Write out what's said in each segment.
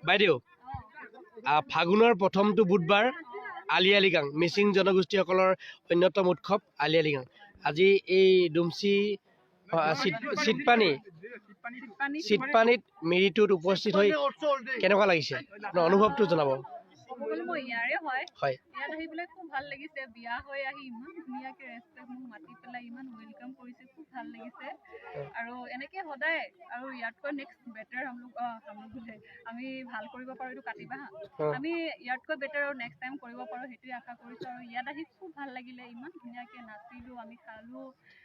বাইদেউ ফাগুনৰ প্ৰথমটো বুধবাৰ আলি আই লৃগাং মিচিং জনগোষ্ঠীসকলৰ অন্যতম উৎসৱ আলি আই লৃগাং। আজি এই ডুমচি চিটপানীত মেৰিটোত উপস্থিত হৈ কেনেকুৱা লাগিছে আপোনাৰ অনুভৱটো জনাব। মই ইয়াৰে হয় হয় ইয়াত আহি পেলাই খুব ভাল লাগিছে। বিয়া হৈ আহি ইমান ধুনীয়াকে ৰেষ্টুৰেণ্ট মোক মাতি পেলাই ইমান ৱেলকাম কৰিছে, খুব ভাল লাগিছে। আৰু এনেকে সদায় আৰু ইয়াতকৈ নেক্সট বেটাৰ আমি ভাল কৰিব পাৰো, এইটো কাটিবা হা, আমি ইয়াতকৈ বেটাৰ আৰু নেক্সট টাইম কৰিব পাৰো সেইটোৱে আশা কৰিছো। আৰু ইয়াত আহি খুব ভাল লাগিলে, ইমান ধুনীয়াকে নাচিলো, আমি খালো,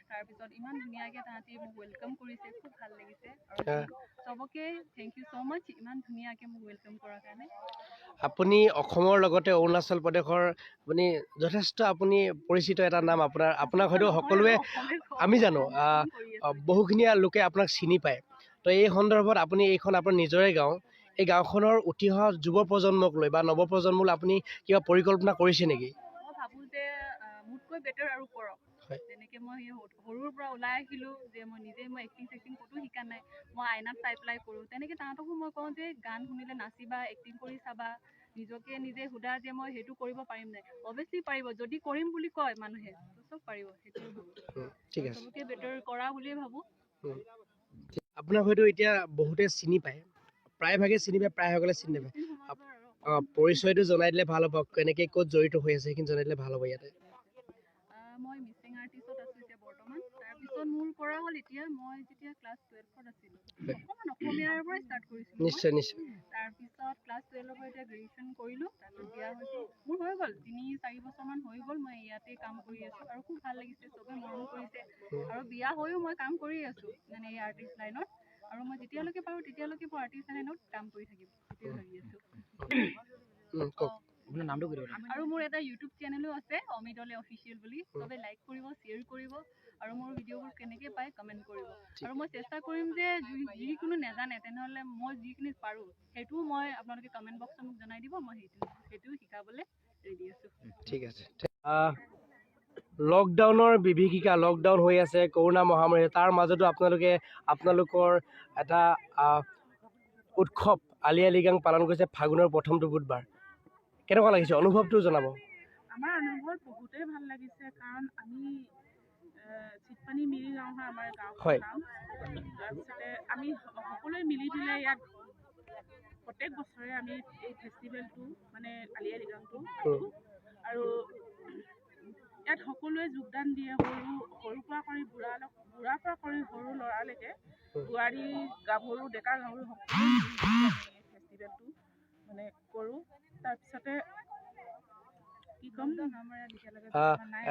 তাৰপিছত ইমান ধুনীয়াকে তাহাঁতি মোক ৱেলকাম কৰিছে, খুব ভাল লাগিছে। আৰু চবকে থেংক ইউ ছ' মাচ ইমান ধুনীয়াকে মোক ৱেলকাম কৰাৰ কাৰণে। আপুনি অসমৰ লগতে অৰুণাচল প্ৰদেশৰ আপুনি যথেষ্ট আপুনি পৰিচিত এটা নাম, আপোনাক হয়তো সকলোৱে আমি জানো বহুখিনি লোকে আপোনাক চিনি পায়। তো এই সন্দৰ্ভত আপুনি এইখন আপোনাৰ নিজৰে গাঁও, এই গাঁওখনৰ উঠি অহা যুৱ প্ৰজন্মক লৈ বা নৱপ্ৰজন্মলৈ আপুনি কিবা পৰিকল্পনা কৰিছে নেকি? মই ভাবো যে মোতকৈ বেটাৰ আৰু কৰক। যেনেকে মই সৰুৰ পৰা ওলাই আহিলো যে মই এক্টিং ক'তো শিকা নাই, মই আইনাত চাই পেলাই কৰোঁ, তেনেকে তাহাঁতকো মই কওঁ যে গান শুনিলে নাচিবা, এক্টিং কৰি চাবা, নিজকে নিজে সোধা যে মই সেইটো কৰিব পাৰিম নাই। অভিয়াছলি পাৰিব, যদি কৰিম বুলি কয় মানুহে চব পাৰিব, সেইটোৱে ঠিক আছে, চবকে বেটাৰ কৰা বুলিয়ে ভাবো। আপোনাক হয়তো এতিয়া বহুতে চিনি পায়, প্ৰায়ভাগে চিনি পায়, প্ৰায়সকলে চিনি নাপায়। পৰিচয়টো জনাই দিলে ভাল হ'ব, কেনেকে ক'ত জড়িত হৈ আছে সেইখিনি জনাই দিলে ভাল হ'ব। ইয়াতে মই মিচিং আৰ্টিষ্টত আছো এতিয়া বৰ্তমান। তাৰপিছত মোৰ কৰা হ'ল এতিয়া মই যেতিয়া ক্লাছ 12ত আছিলো অকণমান অসমীয়াৰ পৰা ষ্টাৰ্ট কৰিছিলো। নিশ্চয় নিশ্চয়। তাৰপিছত ক্লাছ 12ৰ পৰা এতিয়া গ্ৰেজুৱেশ্যন কৰিলো, তাৰপিছত বিয়া হৈছো। মোৰ হৈ গ'ল 3-4 বছৰমান হৈ গ'ল মই ইয়াতে কাম কৰি আছো আৰু খুব ভাল লাগিছে, চবে মৰম কৰিছে। আৰু বিয়া হৈও মই কাম কৰি আছো মানে এই আৰ্টিষ্ট লাইনত। আৰু মই যেতিয়ালৈকে পাৰোঁ তেতিয়ালৈকে মই আৰ্টিষ্ট লাইনত কাম কৰি থাকিম সেইটোৱে ভাবি আছোঁ। কওক আপোনাৰ নামটো কৈ দিব। আৰু মোৰ এটা ইউটিউব চেনেলো আছে অমিতলে অফিচিয়েল বুলি, চবে লাইক কৰিব, শ্বেয়াৰ কৰিব আৰু মোৰ ভিডিঅ'বোৰ কেনেকৈ পায় কমেণ্ট কৰিব। আৰু মই চেষ্টা কৰিম যে যিকোনো নাজানে তেনেহ'লে মই যিখিনি পাৰোঁ সেইটোও মই আপোনালোকে কমেণ্ট বক্সত মোক জনাই দিব, মই সেইটো শিকাবলৈ ৰেডি আছোঁ। ঠিক আছে। লকডাউনৰ বিভীষিকা, লকডাউন হৈ আছে, কৰোণা মহামাৰী, তাৰ মাজতো আপোনালোকৰ এটা উৎসৱ আলি আই লৃগাং পালন কৰিছে ফাগুনৰ প্ৰথমটো বুধবাৰ। কেনেকুৱা লাগিছে অনুভৱটো জনাব। আমাৰ অনুভৱ বহুতেই ভাল লাগিছে, কাৰণ আমি চিটপানী মিৰি গাঁও হয় আমাৰ হয়। গাঁওখনৰ নাম। তাৰপিছতে আমি সকলোৱে মিলি পেলাই ইয়াত প্ৰত্যেক বছৰে আমি এই ফেষ্টিভেলটো মানে আলি আই লৃগাংটো পাতোঁ। আৰু ইয়াত সকলোৱে যোগদান দিয়ে, সৰুৰ পৰা কৰি বুঢ়াৰ পৰা কৰি সৰু ল'ৰালৈকে, বোৱাৰী গাভৰু ডেকা গাভৰু সকলোৱে মিলি আমি এই ফেষ্টিভেলটো মানে কৰোঁ। তাৰপিছতে কি ক'ম, আমাৰ এতিয়ালৈকে নাই।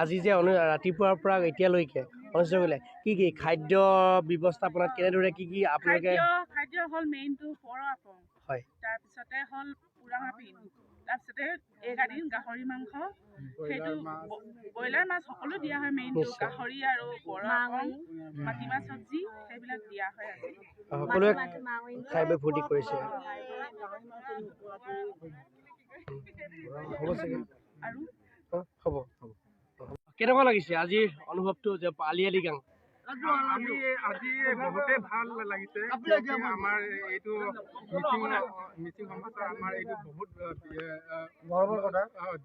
আজি যে ৰাতিপুৱাৰ পৰা এতিয়ালৈকে অনুষ্ঠিত কৰিলে, কি খাদ্য ব্যৱস্থাপনাত কেনেদৰে কি আপোনালোকে? খাদ্য হ'ল মেইনটো পৰ আপং, হয়। তাৰপিছতে হ'ল পুৰাঙা পিন, তাৰপিছতে এইকেইদিন গাহৰি মাংস, সেইটো ব্ৰইলাৰ মাছ সকলো দিয়া হয়। মেইনটো গাহৰি আৰু পৰ আপং, মাটিমাহ চব্জি সেইবিলাক দিয়া হয়। আজি সকলোৱে খাই বৈ ফূৰ্তি কৰিছে। হ'ব চাগে আৰু হ'ব। কেনেকুৱা লাগিছে আজিৰ অনুভৱটো যে আলি আই লৃগাং? আমি আজি বহুতেই ভাল লাগিছে। আমাৰ এইটো মিচিং সমাজৰ আমাৰ এইটো বহুত গৰ্বৰ কথা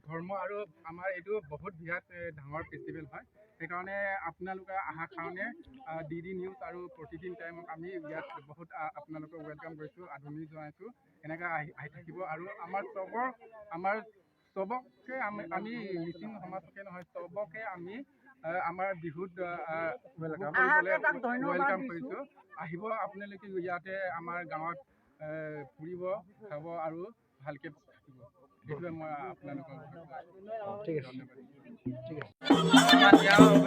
ধৰ্ম, আৰু আমাৰ এইটো বহুত বিৰাট ডাঙৰ ফেষ্টিভেল হয়। সেইকাৰণে আপোনালোকে অহাৰ কাৰণে DD নিউজ আৰু প্ৰতিদিন টাইমত আমি ইয়াত বহুত আপোনালোকক ৱেলকাম কৰিছোঁ, আদৰণি জনাইছোঁ। এনেকৈ আহি থাকিব। আৰু আমাৰ চবকে আমি মিচিং সমাজকে নহয়, চবকে আমি আমাৰ বিহুত ৱেলকাম কৰিছোঁ। আহিব আপোনালোকে ইয়াতে আমাৰ গাঁৱত ফুৰিব, খাব আৰু ভালকৈ থাকিব। সেইটোৱে মই আপোনালোকক ঠিক আছে। ধন্যবাদ।